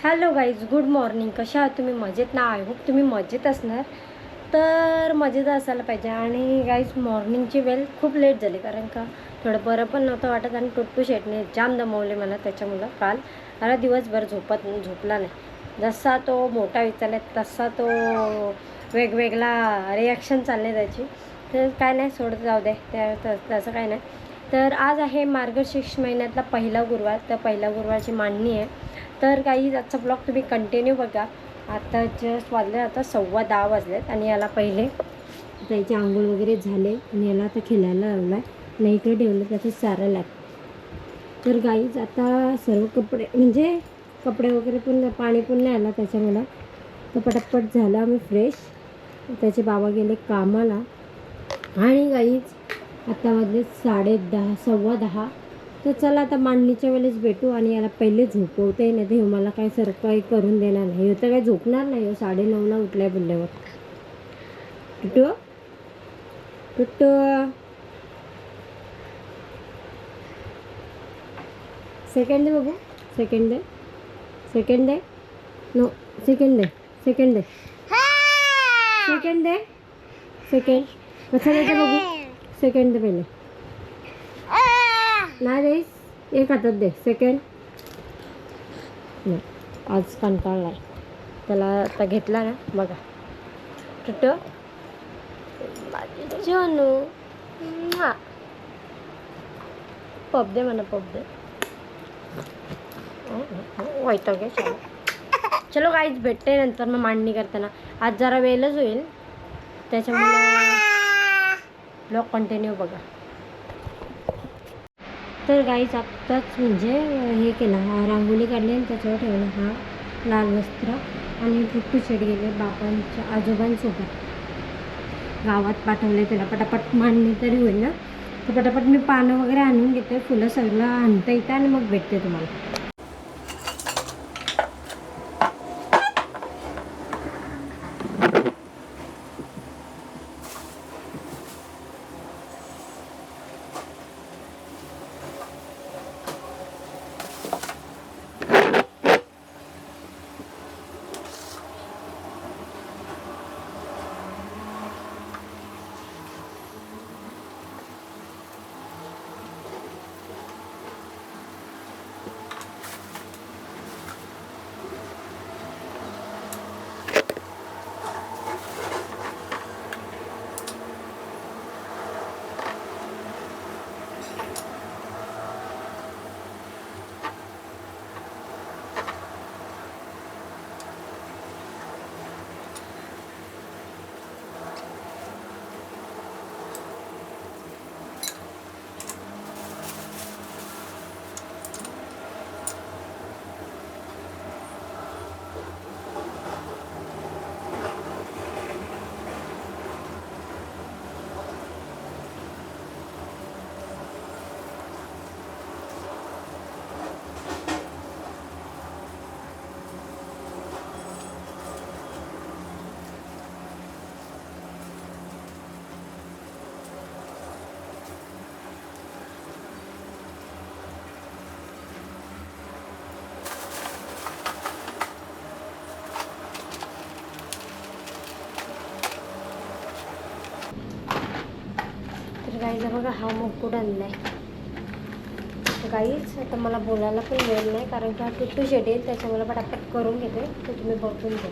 Hello guys, good morning. कशा आहात तुम्ही? मजेत ना? आय होप तुम्ही मजेत असणार. तर मजेत असायला पाहिजे. आणि गाईज, मॉर्निंगची वेळ खूप लेट झाली कारण का थोडं बरं पण नव्हतं वाटत आणि टुट्टू शेटने जाम दमवले मला त्याच्यामुळं. काल मला दिवसभर झोपला नाही. जसा तो मोठा विचारला तसा तो वेगवेगळा रिॲक्शन चालले त्याची. तर काय नाही, सोडत जाऊ दे, तसं काय नाही. तर आज आहे मार्गशीर्ष महिन्यातला पहिला गुरुवार. तर पहिल्या गुरुवारची मांडणी आहे. तर काही आजचा ब्लॉग तुम्ही कंटिन्यू बघा. आता जस्ट वाजले, आता 10:15 वाजलेत आणि याला पहिले त्याची आंघोळ वगैरे झाले आणि याला आता खेळायला लावला आहे आणि इकडे ठेवलं त्याचं चारा लाग. तर गाईज आता सर्व कपडे म्हणजे कपडे वगैरे पण पाणी पण नाही आला त्याच्यामुळं. तर पटापट झालं आम्ही फ्रेश. त्याचे बाबा गेले कामाला आणि गाईज आता वाजले 10:30 10:15. तर चला आता मांडणीच्या वेळेस भेटू आणि याला पहिले झोपवते. नाही तर मला काय काही करून देणार नाही. होतं काय झोपणार नाही. 9:30ला उठलाय बोलल्यावर. टुट्टू टुट्टू सेकंड दे बघू. सेकंड दे नो. सेकंड दे सेकंड दे कसं द्यायचं बघू. सेकंड दे पहिले. नाही देस, एक हातात दे. सेकंड नाही, आज कंटाळला आहे. त्याला आता घेतला ना बघा. टुट्टू जानू पप दे म्हणा, पप दे. व्हायचं घे. चलो गाईज, भेटते नंतर मग मांडणी करताना. आज जरा वेळच होईल त्याच्यामुळे ब्लॉग कंटिन्यू बघा. तर गाईज आत्ताच म्हणजे हे केलं, रांगोळी काढली आणि त्याच्यावर ठेवलं हा लाल वस्त्र. आणि टुट्टू शेट गेले बाबांच्या आजोबांसोबत गावात पाठवले त्याला. पटापट मांडणी तरी होईल ना. तर पटापट मी पानं वगैरे आणून घेते, फुलं सगळं आणता येतं आणि मग भेटते तुम्हाला. गाईला बघा हा मुकुट आणला आहे. गाईच आता मला बोलायला पण वेळ नाही कारण का टुट्टू शेट येईल त्याच्यामुळे पटापट करून घेते. तर तुम्ही बघून घ्या.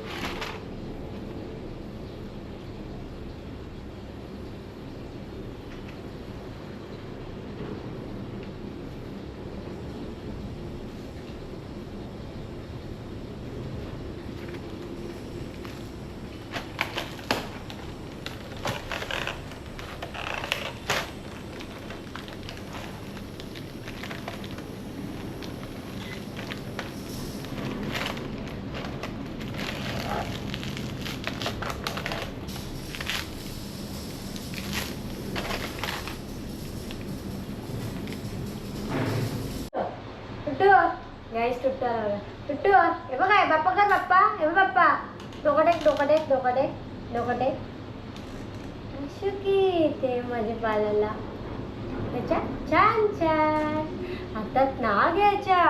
गाईस टुट्टू आला. टुट्टू हे बघा, बाप्पा कर. बाप्पा हे बघ, बाप्पा डोकं टेक. शुकी ते माझे पालाला त्याच्या छान छान हातात नाग घ्यायच्या.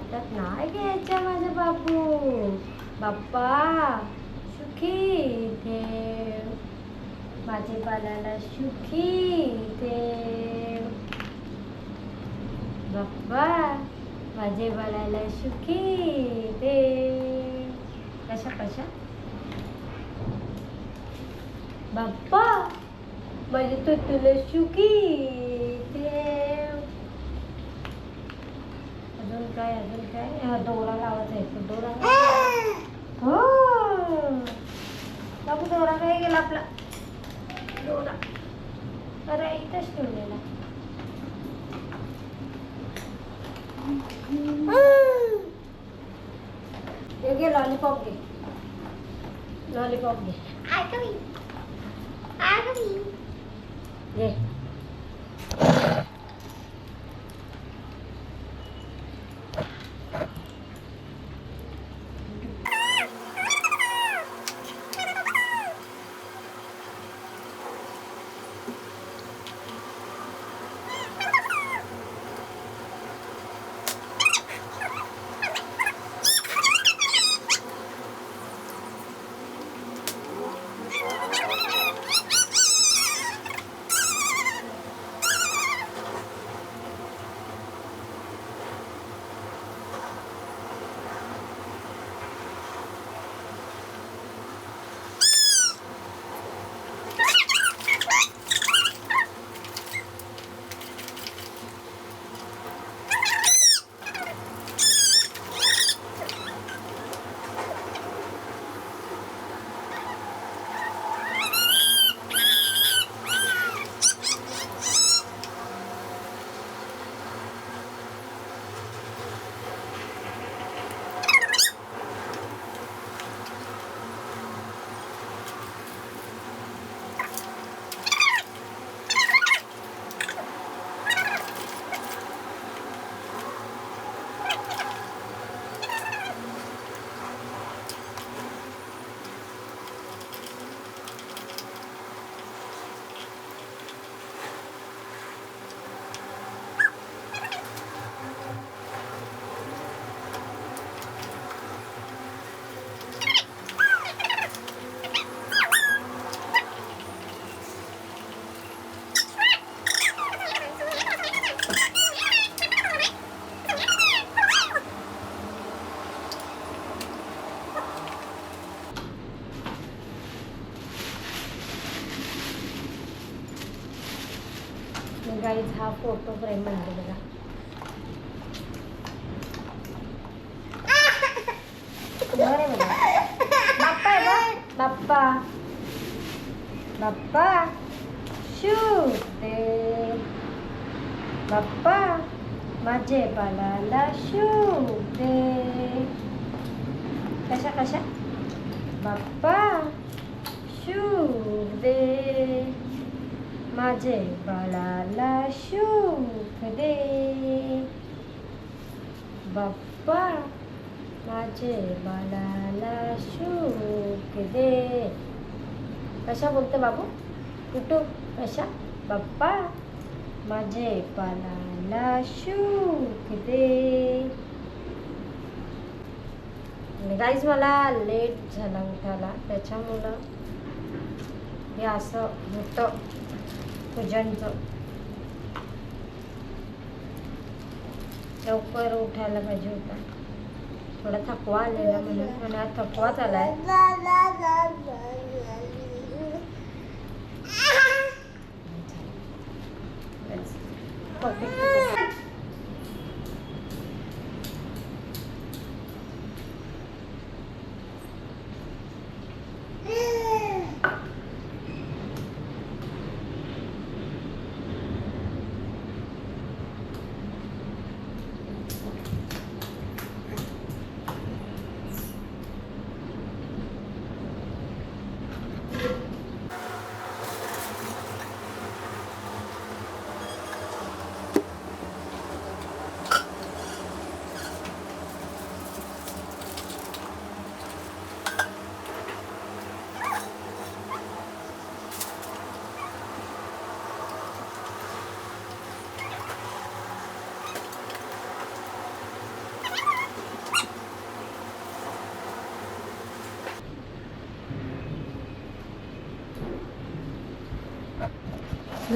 हातात नाही घ्यायच्या माझा बाबू. बाप्पा सुखी ठेव, माझे बाळाला सुखी ठेव. बाप्पा माझे बाळाला सुखी ठेव. कशा कशा बाप्पा माझे तो तुला सुखी ठेव. अजून काय हा दोरा लावायचा आहे. तो दोरा हो बाबू, दोरा काय गेला आपला दोरा. अरे इथंच ठेवलेला. हे घे लॉलीपॉप घे, लॉलीपॉप घे. घे. गाईज हा फोटो फ्रेम म्हणजे बघा. बरे बघा बाप्पा आहे बघ. बाप्पा बाप्पा शू दे. बाप्पा माझे बाळाला शू दे. कशा कशा बाप्पा शू दे, माझे बाळाला सुख दे. बाप्पा माझे बाळाला सुख दे. कशा बोलते बाबू कुठू कशा. बाप्पा माझे बाळाला सुख दे. गाईज मला लेट झाला उठायला, त्याच्यामुळं हे असं होतं पूजनचं. लवकर उठायला पाहिजे होता. थोडा थकवा आलेला म्हणून आणि आज थकवाच आलाय.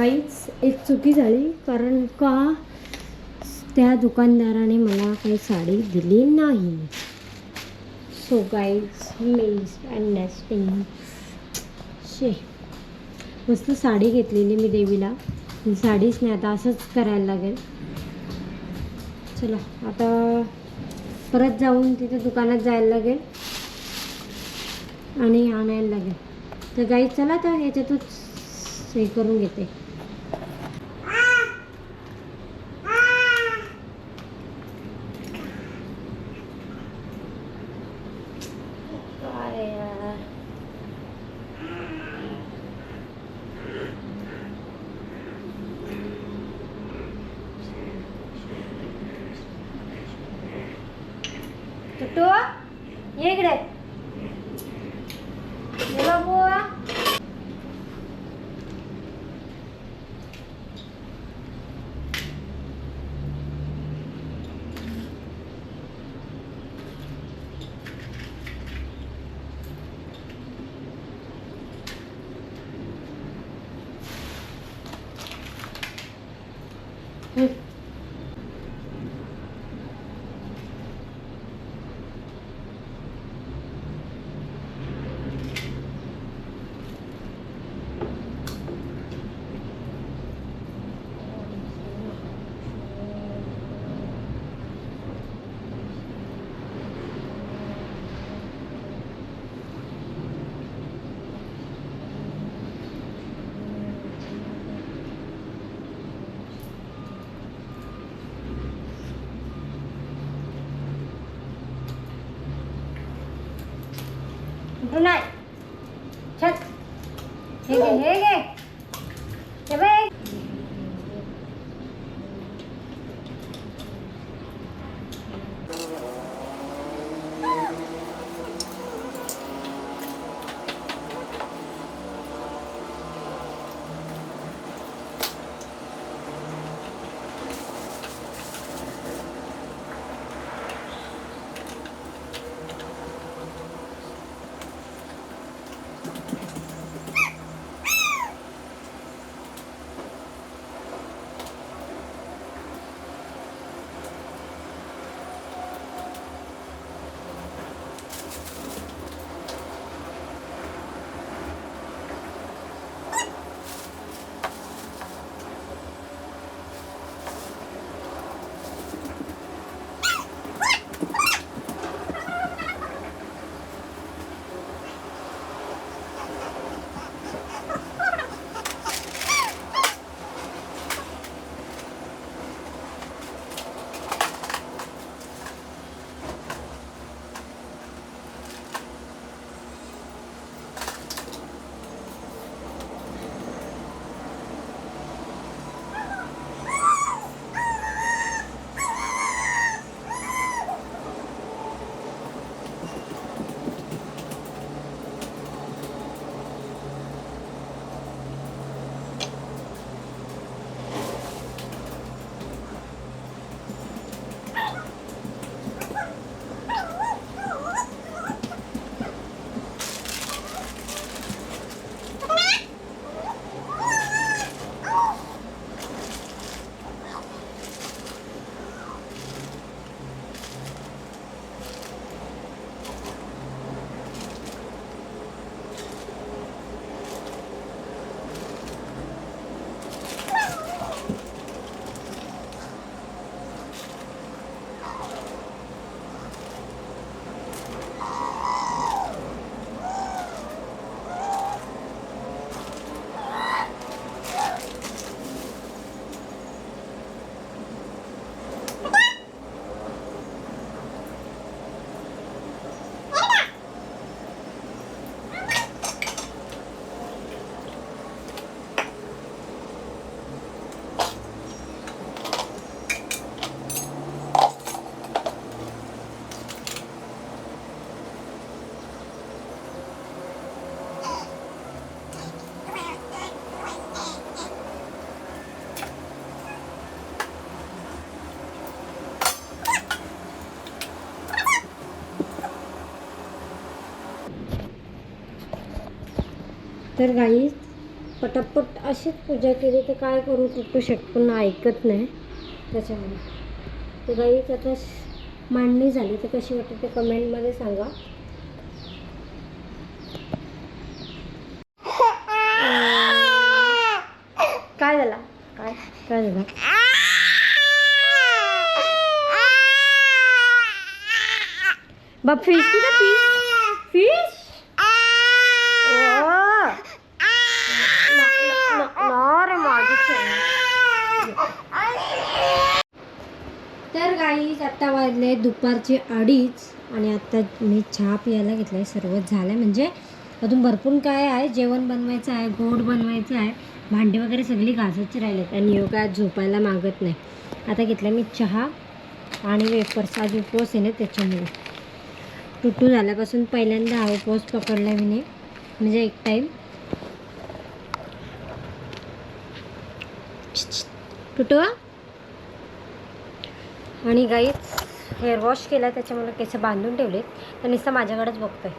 काहीच एक चुकी झाली, कारण का त्या दुकानदाराने मला काही साडी दिली नाही. So guys miss understanding. मस्त साडी घेतलेली मी देवीला, ही साडीच नाही, आता असंच करायला लागेल. चला आता परत जाऊन तिथे दुकानात जायला लागेल आणि आणायला लागेल. तर गाईज चला तर याच्यातच हे करून घेते. टुटू ये इकडे, ये बाबू. नाही छत हे घे, हे घे, हे बघ. तर गाईस पटापट अशीच पूजा केली तर काय करू, टुट्टू शेट पण ऐकत नाही त्याच्यामुळे. तर गाईच आता मांडणी झाली तर कशी वाटते ते कमेंटमध्ये सांगा. काय झाला, काय काय झालं? बाप फिश कुठे, फिश फिश तर गाईज आत्ता वाजले दुपारचे 2:30 आणि आत्ता मी चहा प्यायला घेतला आहे. सर्वच झालं आहे, म्हणजे अजून भरपूर काय आहे, जेवण बनवायचं आहे, गोड बनवायचं आहे, भांडी वगैरे सगळी घासायची राहिलेत आणि योग आज झोपायला मागत नाही. आता घेतला मी चहा आणि वेफर्स. आज उपवास आहे ना त्याच्यामुळे. टुटू झाल्यापासून पहिल्यांदा हा उपवास पकडला मी, म्हणजे एक टाईम. टुटू आणि गाईच हेअर वॉश केला त्याच्यामुळे केस बांधून ठेवलेत, तर नुसतं माझ्याकडेच बघतोय.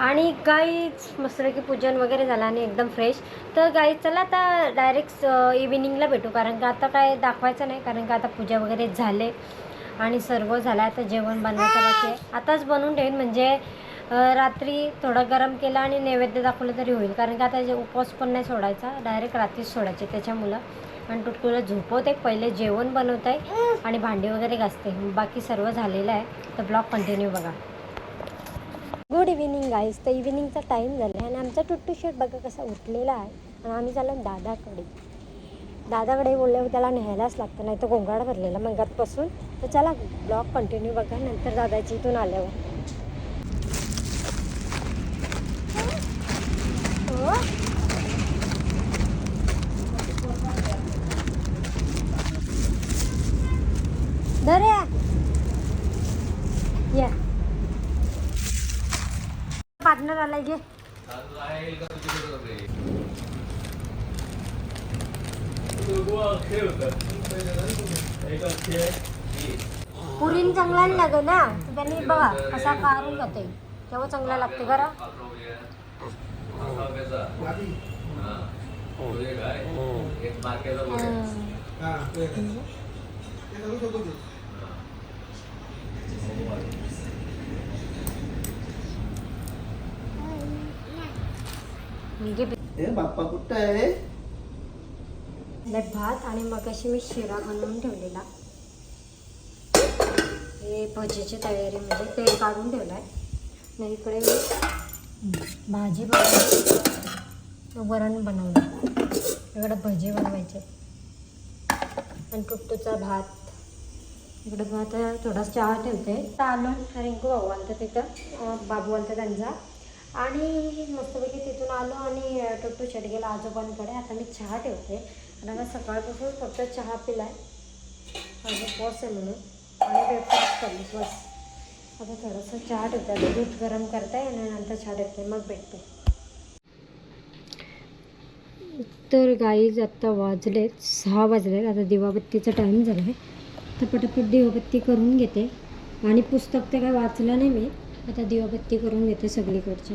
आणि गाईच मस्तपैकी पूजन वगैरे झालं आणि एकदम फ्रेश. तर गाईच चला आता डायरेक्ट इव्हिनिंगला भेटू, कारण का आता काय दाखवायचं नाही, कारण का आता पूजा वगैरे झाले आणि सर्व झालं. आता जेवण बनवायचं बाकी आहे, आताच बनवून ठेवीन, म्हणजे रात्री थोडं गरम केलं आणि नैवेद्य दाखवलं तरी होईल, कारण का आता उपवास पण नाही सोडायचा, डायरेक्ट रात्रीच सोडायचे त्याच्यामुळं. आणि टुटूला झोपवते, पहिले जेवण बनवत आहे आणि भांडी वगैरे घासते, बाकी सर्व झालेलं आहे. तर ब्लॉग कंटिन्यू बघा. Good evening guys. तर इव्हिनिंगचा टाईम झाला आहे आणि आमचा टुट्टू शेट बघा कसा उठलेला आहे. आणि आम्ही चाललो दादाकडे बोलल्यावर त्याला न्यायलाच लागतं, नाही तर गोंगाट भरलेला मंगातपासून. तर चला ब्लॉग कंटिन्यू बघा नंतर दादाची इथून आल्यावर. धर या पार्टनर आलाय घे. पुरीन चांगला नाही लागत ना, त्यांनी बघा कसा काढून जाते, तेव्हा चांगला लागते खरं. बाप्पा कुठं आहे? भात आणि मग अशी मी शिरा बनवून ठेवलेला. हे भजीची तयारी, म्हणजे तेल काढून ठेवलं आहे. आणि इकडे मी भाजी बनवली, वरण बनवलं, इकडे भजी बनवायचे आणि टुट्टूचा भात. इकडे भात थोडा चहा ठेवते. आलो रिंकू भाऊ आलता तिथं, बाबू आलता त्यांचा, आणि मस्तपैकी तिथून आलो आणि टुट्टू शेट गेला आजोबांकडे. आता मी चहा ठेवते, कारण सकाळपासून फक्त चहा पिला आहे, माझं उपवास आहे म्हणून, आणि ब्रेकफास्ट करली बस. आता थोडंसं चहा ठेवते, आता दूध गरम करते आणि नंतर चहा ठेवते, मग भेटते. तर गाईज आत्ता वाजलेत 6 वाजलेत. आता दिवाबत्तीचा टाईम झाला आहे, तर पटापट दिवाबत्ती करून घेते. आणि पुस्तक ते काय वाचलं नाही मी, आता दिवाबत्ती करून घेते सगळीकडचे.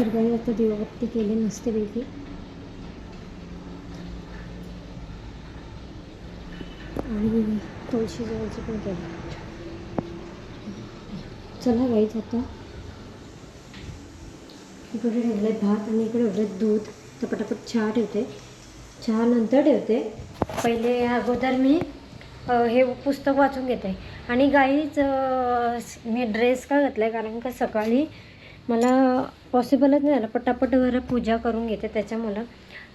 तर काही आता दिवाबत्ती केली मस्तपैकी आणि तुळशी जवळची पण केली. चला गाईच आता इकडे ठेवलं भात आणि इकडे ठेवलं दूध. तर पटापट चहा ठेवते, चहा नंतर ठेवते. पहिले अगोदर मी हे पुस्तक वाचून घेते. आणि गाईच मी ड्रेस का घातला आहे कारण का सकाळी मला पॉसिबलच नाही झालं. पटापट घरा पूजा करून घेते त्याच्यामुळं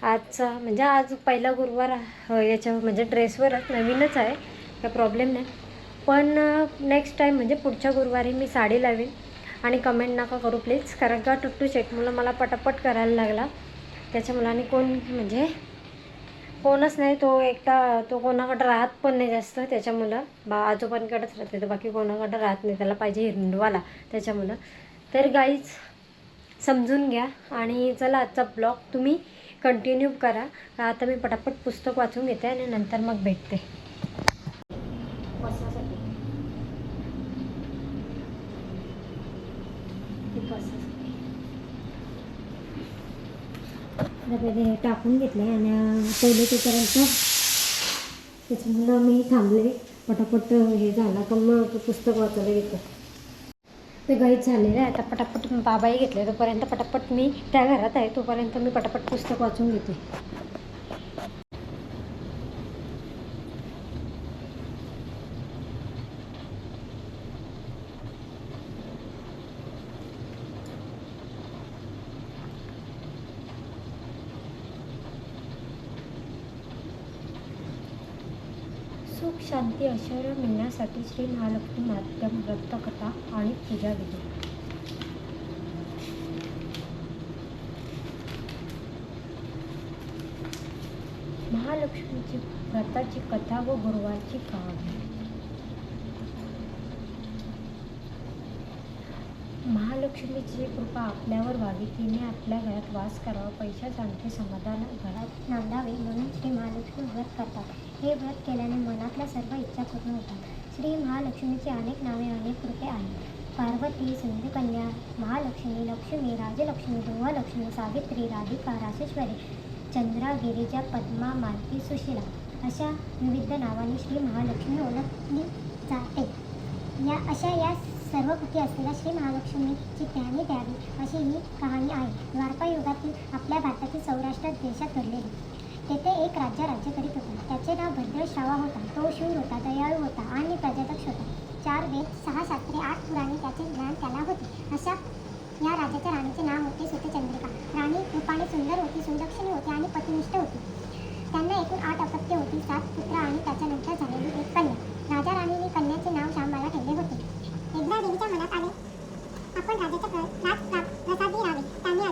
आजचा म्हणजे आज पहिला गुरुवार याच्या म्हणजे ड्रेसवरच नवीनच आहे, काय प्रॉब्लेम नाही. पण नेक्स्ट टाईम म्हणजे पुढच्या गुरुवारी मी साडी लावेन. आणि कमेंट नका करू प्लीज, कारण का टुट्टू शेटमुळं मला पटापट करायला लागला त्याच्यामुळं. आणि कोण म्हणजे कोणच नाही, तो एकटा, तो कोणाकडं राहत पण नाही जास्त त्याच्यामुळं. आजोबांकडेच राहते तर बाकी कोणाकडं राहत नाही, त्याला पाहिजे हिरंडवाला त्याच्यामुळं. तर गाईज समजून घ्या आणि चला आजचा ब्लॉग तुम्ही कंटिन्यू करा. आता मी पटापट पुस्तक वाचून घेते आणि नंतर मग भेटते. पहिले हे टाकून घेतले आणि पहिले तोपर्यंत त्याच्यामुळं मी थांबले. पटापट हे झालं का मग पुस्तक वाचायला घेते. ते गाईच झालेलं आहे. आता पटापट बाबाही घेतले तोपर्यंत पटापट मी त्या घरात आहे तोपर्यंत मी पटापट पुस्तक वाचून घेते. सुख शांती ऐश्वर्य मिळण्यासाठी श्री महालक्ष्मी माध्यम व्रतकथा आणि पूजा विधी. महालक्ष्मीची व्रताची कथा व गुरुवारची कहाणी. महालक्ष्मीची कृपा आपल्यावर व्हावी, तिने आपल्या घरात वास करावा, पैशा शांती समाधान घरात नांदावे म्हणून श्री महालक्ष्मी व्रत करतात. हे व्रत केल्याने मनातल्या सर्व इच्छा पूर्ण होतात. श्री महालक्ष्मीची अनेक नावे अनेक रूपे आहेत. पार्वती, सिंधुकन्या, महालक्ष्मी, लक्ष्मी, राजलक्ष्मी, गृहलक्ष्मी, सावित्री, राधिका, राजेश्वरी, चंद्रा, गिरिजा, पद्मा, मालती, सुशीला अशा विविध नावांनी श्री महालक्ष्मी ओळखली जाते. या सर्वमुखी असलेल्या श्री महालक्ष्मीची त्याने द्यावी अशी ही कहाणी आहे. द्वारका युगातील आपल्या भारतातील सौराष्ट्र देशात घडलेली. तेथे एक राज्य करीत होता. त्याचे नाव भद्रश्रावा होता. तो शूर होता, दयाळू होता आणि प्रजादक्ष होता. 4 वेद, 6 शास्त्रे, 8 पुराणे त्याचे ज्ञान त्याला होते. अशा या राजाच्या राणीचे नाव होते सुतचंद्रिका. राणी रूपाने सुंदर होती, सुलक्षणी होती आणि पतिनिष्ठ होती. त्यांना एकूण 8 अपत्य होती, 7 पुत्र आणि त्याच्यानंतर झालेली एक कन्या. राजा राणीने कन्याचे नाव शांबाला ठेवले होते. एकदा देवीच्या मनात आले आपण राजाच्या प्रसादी राहावे. त्यांनी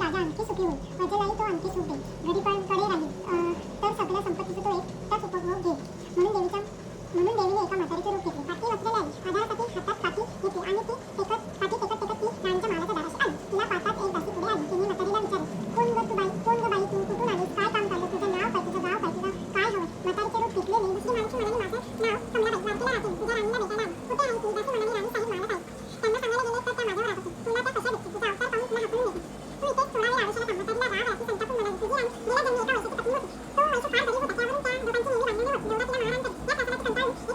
राजा आणखी सुखी होईल. प्रजेलाही तो आणखी सुख देईल. गरीबांकडे राहील तर सगळ्या संपत्तीचा तो एकटाच उपभोग घेईल. म्हणून देवीने एका म्हातारीचे रूप घेतले. पाठी वस्त्र लावली, आधारासाठी हातात पाठी घेतली आणि ती पाठी टेकत ती राणीच्या महालाच्या दाराशी आली. तिला पाहताच एक दासी पुढे आली. तिने म्हातारीला विचारले, कोण ग बाई तू, कुठून आलीस, काय काम चाललं, तुझं नाव काय, तुझं गाव काय, तुला काय हवं. म्हातारीचे रूप घेतलेली दुसरी माणूस म्हणाली, माझं नाव कमलाबाई, लाडकीला राहते, तुझ्या राणीला भेटायला आली. कुठे आहे ती. दासी म्हणाली, राणी साहेब मालत आहे. त्यांना सांगायला गेले तर त्या माझ्यावर राहत होते. तुला त्या कशा भेटतील, तुझा अवतार पाहून तुला हाकलून देतील. तू इथेच थोडा वेळ आयुष्याला थांब. म्हातारीला राग आला. ती संतापून म्हणाली, तुझी राणी गेल्या जन्मी एका वैश्याची पत्नी होती. तो वैश्य फार गरीब होता. त्यावरून त्या दोघांची नेहमी भांडणे होत. एवढा तिला महाराज तरी या प्रकाराची कंटाळून एके दिवशी घर सोडून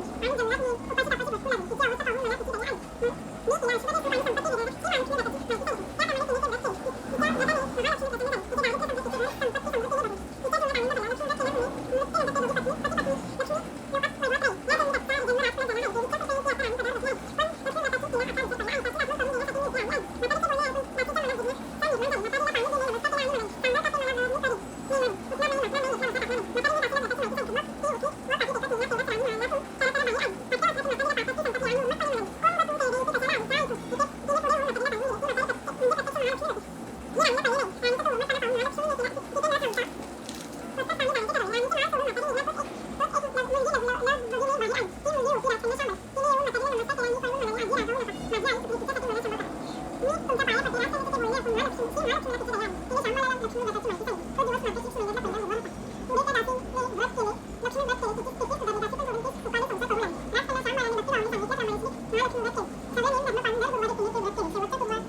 गेली आणि जंगलात नेऊन उपाशी तापाची भटकू लागली. तिची अवस्था पाहून मला तिची दया आली. मी तिला ऐश्वर्य, सुख आणि संपत्ती दिली. ही महालक्ष्मी व्रताची माहिती सांगितली. त्याप्रमाणे तिने ते व्रत केले. तिच्या व्रताने महालक्ष्मी प्रसन्न झाली. तिच्या राणीची संपत्ती केली. संपत्ती समृद्धीने भरली. तिच्या जीवनात आनंद झाला. लक्ष्मी व्रत केल्यामुळे मृत्यूनंतर दोघी पती लक्ष्मी लोकात वैभव राहील. या जन्मी भक्ता जन्म राहत नाही. देवीच्या कृपेने ती आता राणी पदावर बसली आहे. पण लक्ष्मी व्रताची तिला आता इज्जत झाली. आईपासून आपलं करून घेण्यासाठी मी इथे आणलं आहे. म्हातारीचे बोलणे ऐकून बाकीच्या मनात जिज्ञासा निर्माण झाली. म्हातारीला पाणी दिले. नमस्कार केला आणि म्हणाली, चांगल्यासाठी मला मी करीन. मी म्हणे कुठला नाही म्हटला नाही. इतका वर्षा टाकला नाही. म्हातारीने दासीला व्रताची माहिती सांगितली. मग ती उठली व पाठी टेकत निघाली. तेवढ्यात राणी महालातून परत बाई आली. पाठच्या वस्त्रातून म्हातारीला पापाची संपत्ती आणून मग पाणी म्हणाली, कोण ग तू, देवी इथे कशाला आली, काय तू. तिने पुढे होऊन म्हातारीला सांगितले, ही म्हातारी म्हणजे प्रत्यक्ष महालक्ष्मी होती. मी राणीला पाहिले नाही. राणीचा तो उन्मत्पणा पाहून महालक्ष्मीने तिला तिथे न थांबता स्वतःच पाणी राणीचे करावे. राणीचे नाव सोडून म्हातारी निघाली. एक मुलगी लग्नाजोगी बाई आली. ती मुलगी होती राजकन्या शांबा. तिने येऊन म्हातारीला नमस्कार केला आणि पळून म्हणाली, आजी रागावू नका. माझी आई चुकली. तिच्यासाठी मला क्षमा करा. मी तुमच्या पाया पडले. राजकन्याचे ते बोलणे ऐकून महालक्ष्मीला तिची दया आली. तिने शांबाला लक्ष्मी व्रताची माहिती सांगितली. तो दिवस मार्गशीर्ष महिन्यातला पहिला गुरुवार होता. पुढे त्या दासीने व्रत केले. लक्ष्मी व्रत केले. तिची स्थिती सुधारली. दासी पण सोडून ती सुखाने संसार करू लागली. राजकन्या शांबाला नक्की लावणी सांगितल्याप्रमाणे महालक्ष्मी व्रत केले. सगळे नियम धर्म पाळून दर गुरुवारी तिने ते व्रत केले. शेवटच्या गुरुवारी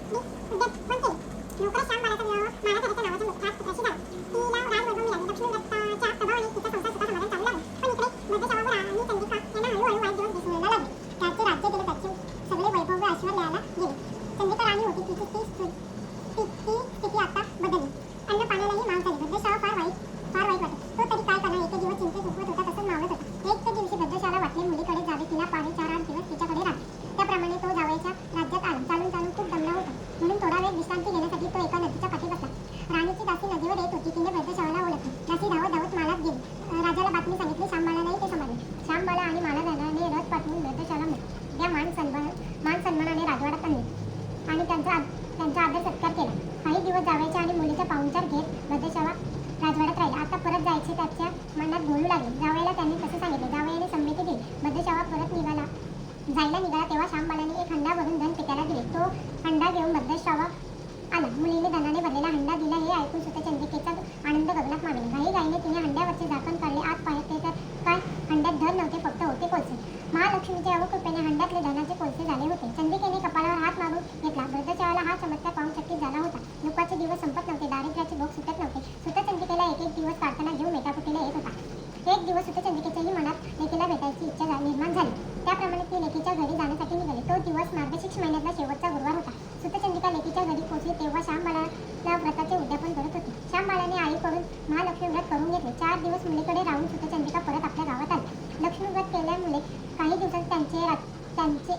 दिवस सुतचंद्रिकेच्याही मनात लेकीला भेटायची इच्छा निर्माण झाली. त्याप्रमाणे ती लेकीच्या घरी जाण्यासाठी निघाली. तो दिवस मार्गशीर्ष महिन्यातला शेवटचा गुरुवार होता. सुतचंद्रिका लेकीच्या घरी पोहोचली तेव्हा श्यामबाळाला व्रताचे उद्यापन करत होते. श्यामबाळाने आईकडून महालक्ष्मी व्रत करून घेतले. 4 दिवस मुलीकडे राहून सुतचंद्रिका परत आपल्या गावात आली. लक्ष्मी व्रत केल्यामुळे काही दिवसात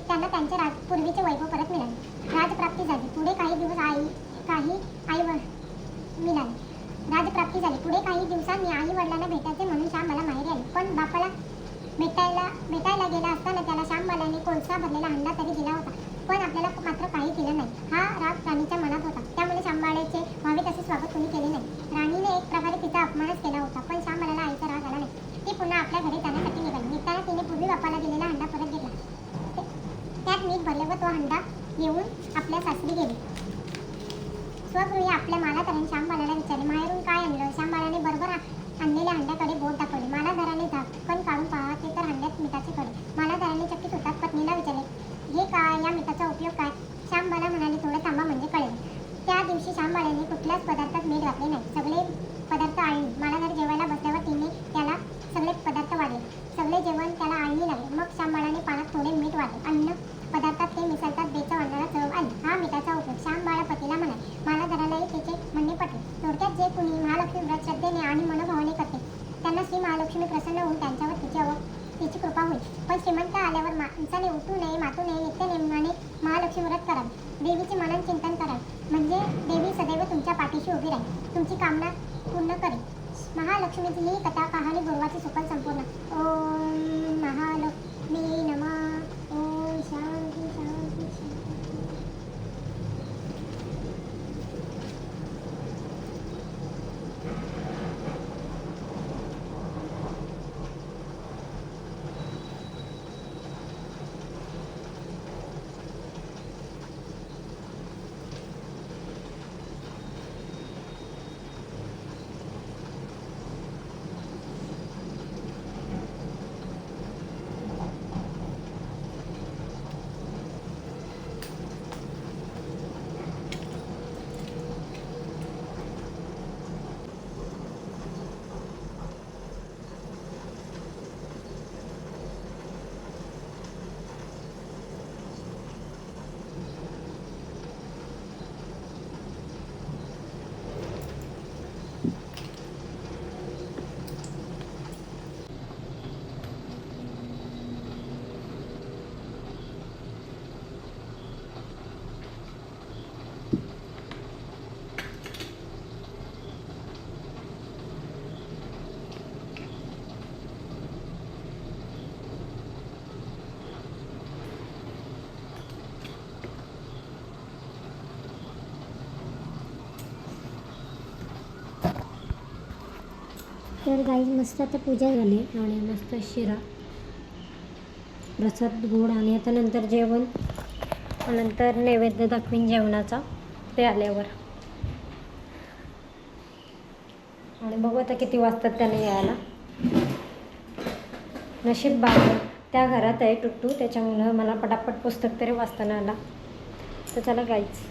त्यांना त्यांचे पूर्वीचे वैभव परत मिळाले. राजप्राप्ती झाली. पुढे काही दिवसांनी आई वडिलांना भेटायचे म्हणून श्यामबाला माहेरी आली. पण बापाला भेटायला गेला असताना त्याला श्यामबालाने कोळसा भरलेला हंडा तरी दिला होता, पण आपल्याला मात्र काही दिलं नाही. हा राग राणीच्या मनात होता. त्यामुळे श्यामबाळेचे व्हावे तसे स्वागत कोणी केले नाही. राणीने एक प्रकारे तिचा अपमानच केला होता. पण श्यामबाळाला आईचा राग आला नाही. ती पुन्हा आपल्या घरी जाण्यासाठी निघाली. निघताना तिने पूर्वी बापाला दिलेला हंडा परत घेतला. त्यात मीठ भरले व तो हंडा घेऊन आपल्या सासरी गेली. स्वगृही आपल्या मालाधाराने श्यामबाळाला विचारले, माहेरून काय आणलं? श्यामबाळाने बरोबर आणलेल्या हंड्याकडे बोट दाखवले. मालाधाराने झाकण काढून पाहते तर हंड्यात मिठाचे खडे. मालाधाराने चकित होतात पत्नीला विचारले, हे काय? या मिठाचा उपयोग काय? श्यामबाळा म्हणाली, थोडं थांबा म्हणजे कळेल. त्या दिवशी श्यामबाळाने कुठल्याच पदार्थात मीठ घातले नाही. सगळे पदार्थ आळणी. मालाधार जेवायला बसल्यावर तिने त्याला सगळे पदार्थ वाढले. सगळे जेवण त्याला आळणी लागले. मग श्यामबाळाने पानात थोडे मीठ वाढले. अन्न पदार्थात ते मिसळतात बेचव अन्नाला चव आली. हा मिठाचा उपयोग. श्यामबाळा पतीला म्हणाले. मालाधारालाही तिचे म्हणणे पटले. थोडक्यात जे कुणी महालक्ष्मी व्रत श्रद्धेने आणि मनोभावाने करते त्यांना श्री महालक्ष्मी प्रसन्न होऊन त्यांच्यावर तिची कृपा होईल. पण श्रीमंत आल्यावर माणसाने उठू नये, मातू नये, नित्यनेमाने महालक्ष्मी व्रत करावे. देवीचे मनन चिंतन करावे, म्हणजे देवी सदैव तुमच्या पाठीशी उभी राहील, तुमची कामना पूर्ण करेल. महालक्ष्मीची ही कथा कहाणी गुरुवारची सुफल संपूर्ण. ओम महालक्ष्मी नमः. ओम शांती शांती शांती. तर गाईज मस्त आता पूजा झाली आणि मस्त शिरा प्रसाद गोड आणि आता नंतर जेवण, नंतर नैवेद्य दाखवीन जेवणाचा ते आल्यावर. आणि बघू आता किती वाजतात त्याने यायला. नशीब बाहेर त्या घरात आहे टुट्टू, त्याच्यामुळं मला पटापट पुस्तक तरी वाचताना आला. तर चला गाईज.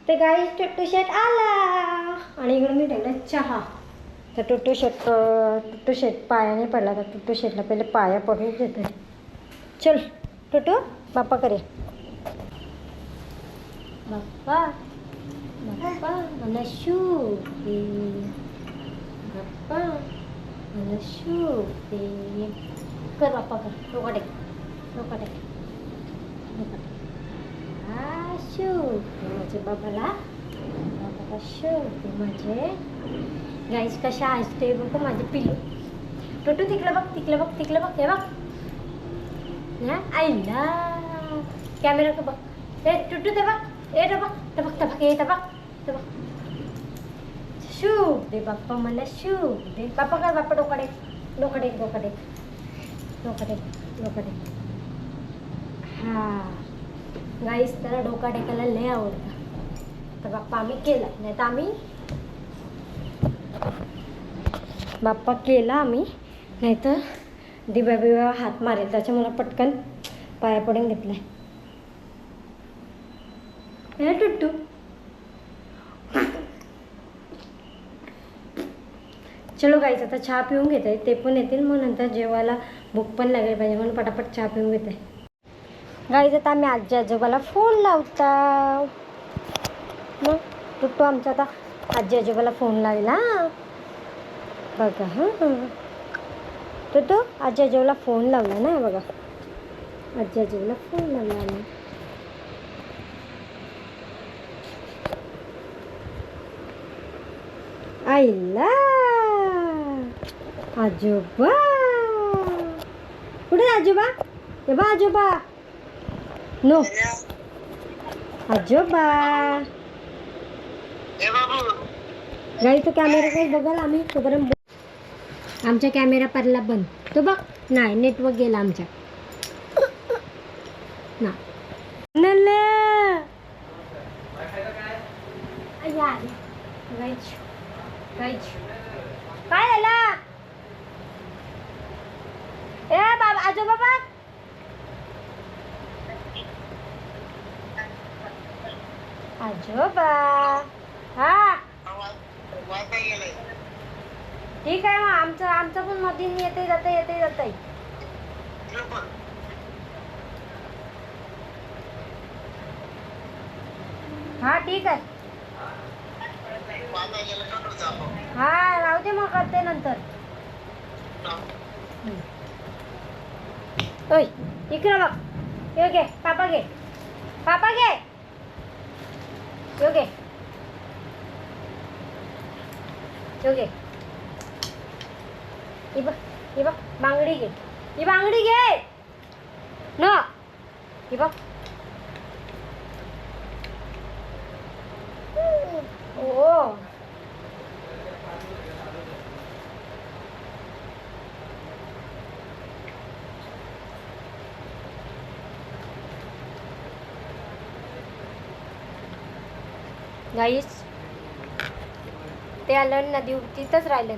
ते गाईज टुट्टू शेट आला आणि इकडे मी ठेवला चहा. तर टुट्टू शेट पायाने पडला. तर टुट्टू शेटला पहिले पाया पडून देते. चल टुट्टू बाप्पा करे. बाप्पा बाप्पा मला शुभे, बाप्पा मला शुभे कर. बाप्पा कर. डोका टेक, डोका टेक, डोका टेक. माझे बाबाला माझे गाईस कशा असते बघ माझे पिल्लू. टुटू तिकडं बघ, तिकडं बघ, तिकडं बघ, हे बघ ना आईला कॅमेरा का बघ. ते टुटू ते बघ, ए टबक शुभ दे बाप्पा मला शुभ दे. बाप्पा काय बाप्पा डोकाडे. हा गाईस त्याला डोका टेकायला लय आवडतं. तर बाप्पा आम्ही केला नाही तर आम्ही बाप्पा केला आम्ही नाही तर दिव्या बिव्या हात मारेल त्याच्यामुळे पटकन पाया पडून घेतलाय. हे टुट्टू चलो गाईच आता चहा पिऊन घेत आहे. ते पण येतील मग नंतर जेवायला भूक पण लागेल पाहिजे म्हणून पटापट चहा पिऊन घेत आहे. गाईच आता आम्ही आजी आजोबाला फोन लावता. मग टुट्टू आमचा आता आजी आजोबाला फोन लावला बघा. हां टुट्टू आजी आजोबाला फोन लावला ना बघा. आजी आजोबाला फोन लावला आम्ही. आईला आजोबा कुठे आजोबा. हे बा आजोबा नो आजोबा. गाईचा कॅमेरा काही बघाल आम्ही तोपर्यंत आमच्या कॅमेरा परला बंद. तो बघ नाही नेटवर्क गेला आमच्या ना. काय झालं ए बाबा आजोबा बघ. आजोबा हा ठीक आहे मग आमचं पण मध्ये येते जाते. हा ठीक आहे. हा राहू दे मग करते नंतर. ओय इकडे बघ. यो घे पापा घे यो घे ही बघ बांगडी घे. ही बांगडी घे न ही बघ. ओ गाईस ते आलं नदी तिथंच राहिलं.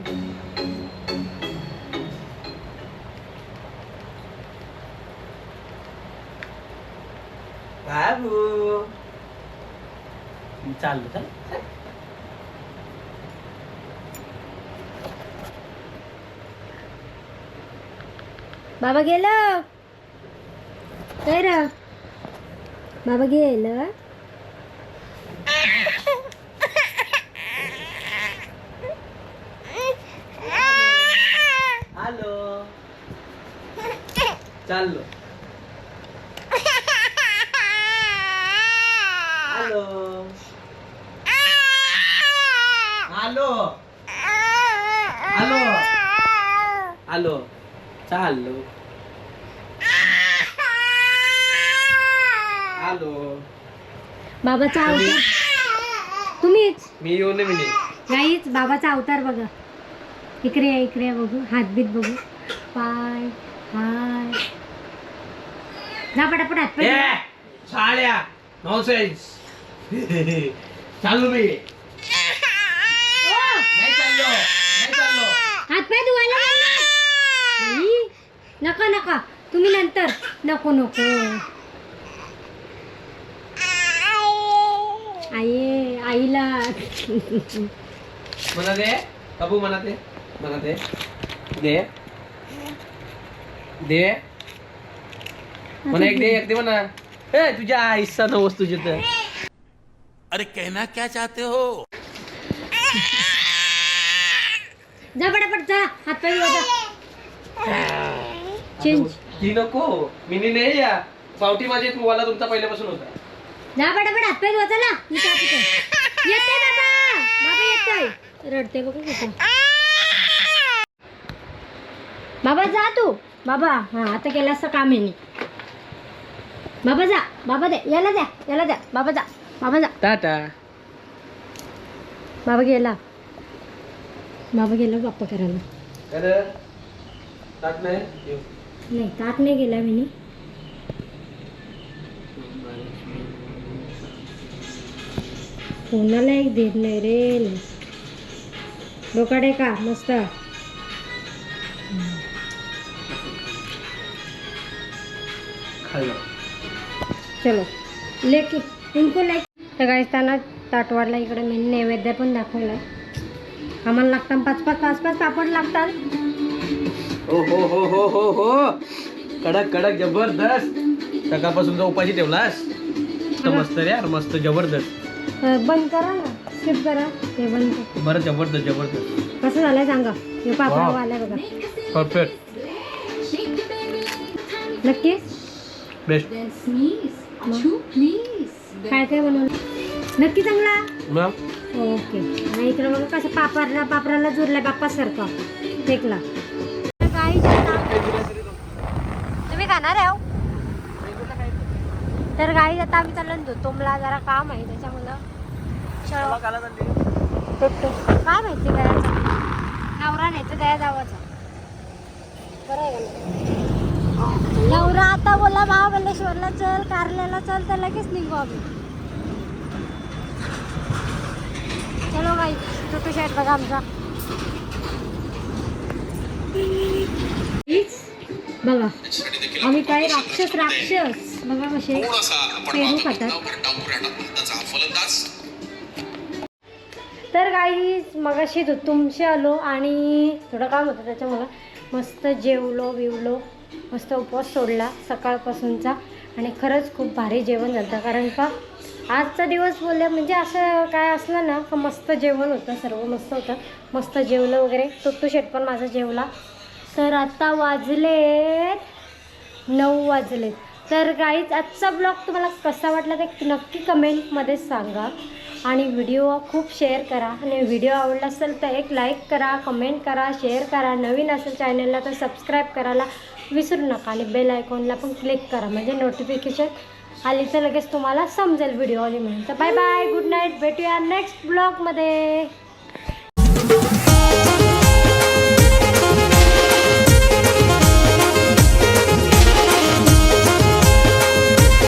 बाबू चालू चल. बाबा गेलं काय रे. बाबा गेलं. हॅलो चाललो. हॅलो चाललो. हॅलो बाबाचा अवतार तुम्हीच. मी येऊन मी गाईच बाबाचा अवतार बघा. इकडे बघू हातबीत बघू पाय हाय. जा पटापट हात पाय. साड्या नॉनसेन्स. चालू मी नाही चाललो. हात पाय धुवायला बाई. नका तुम्ही नंतर. नको आईला म्हणा दे बाबू म्हणा दे दे म्हणा एक दे म्हणा. ए तुझ्या आईचा नवस तुझे तर. अरे कहना क्या चाहते हो. जा पटापट जा हात पाय धुवा चेंज. ती नको मिनी नाही या पावटी माझी तुम्हाला तुमचा पहिल्यापासून होता. जा पटापट हात पाय धुवा चला. मी चहा पिते. येते बाबा येतोय. रडते बघ कसं. बाबा जा तू. बाबा हा आता केलं असं काम आहे. बाबा जा. बाबा दे याला द्या बाबा जा. बाबा जा. टाटा. बाबा गेला बाप्पा करायला. ताट नाही नाही ताट नाही गेला मी. कोणाला एक देत नाही रे. डोकाडे का मस्त. खाल्लं. चलो लेके इनको लेके. तर काय त्यांना ताटवाडला इकडे मी नैवेद्य पण दाखवला. आम्हाला लागतात पाच पापड लागतात. हो हो हो हो हो हो कडक कडक जबरदस्त. सकाळपासून उपाशी ठेवलास. मस्त रे यार मस्त जबरदस्त. बंद करा ना स्किप करा ते बंद कर. बरं जबरदस्त जबरदस्त. कसं झालंय सांगा. हे पापड आलाय बघा. परफेक्ट. नक्की बेस्ट. काय काय बनवलं नक्की चांगला. मग ओके. आणि इकडे बघा कसं पापराला जुरलाय बाप्पासारखं फेकला. तुम्ही खाणार आहे हो? तर गाई आता आम्ही चाललो तुम्हाला जरा काम आहे त्याच्यामुळं काय माहिती काय नवरा नाही तर दया जावाचा. बरं आहे का. नवरा आता बोला महाबलेश्वरला चल कारल्याला चल तर लगेच निघू आम्ही. चलो बाई छोटू शेट बघा आमचा. बघा आम्ही काय राक्षस बघा कसे पेरू खातात. तर काही मगाशी तुमचे आलो आणि थोडं काम होतं त्याच्यामुळं मस्त जेवलो बिवलो मस्त उपवास सोडला सकाळपासूनचा. आणि खरंच खूप भारी जेवण झालं कारण का आजचा दिवस बोलले म्हणजे असं काय असलं ना का मस्त जेवण होतं. सर्व मस्त होतं. मस्त जेवलं वगैरे. टुट्टू शेट पण माझा जेवला. तर आता वाजलेत 9 वाजलेत. तर गाईज आजचा ब्लॉग तुम्हाला कसा वाटला ते नक्की कमेंटमध्ये सांगा. आणि व्हिडिओ खूप शेअर करा. आणि व्हिडिओ आवडला असेल तर एक लाईक करा, कमेंट करा, शेअर करा. नवीन असेल चॅनलला तर सबस्क्राईब करायला विसरू नका. आणि बेल आयकॉनला पण क्लिक करा म्हणजे नोटिफिकेशन आली तर लगेच तुम्हाला समजेल व्हिडिओ आली म्हणून. तर बाय बाय गुड नाईट. भेटूया नेक्स्ट ब्लॉगमध्ये.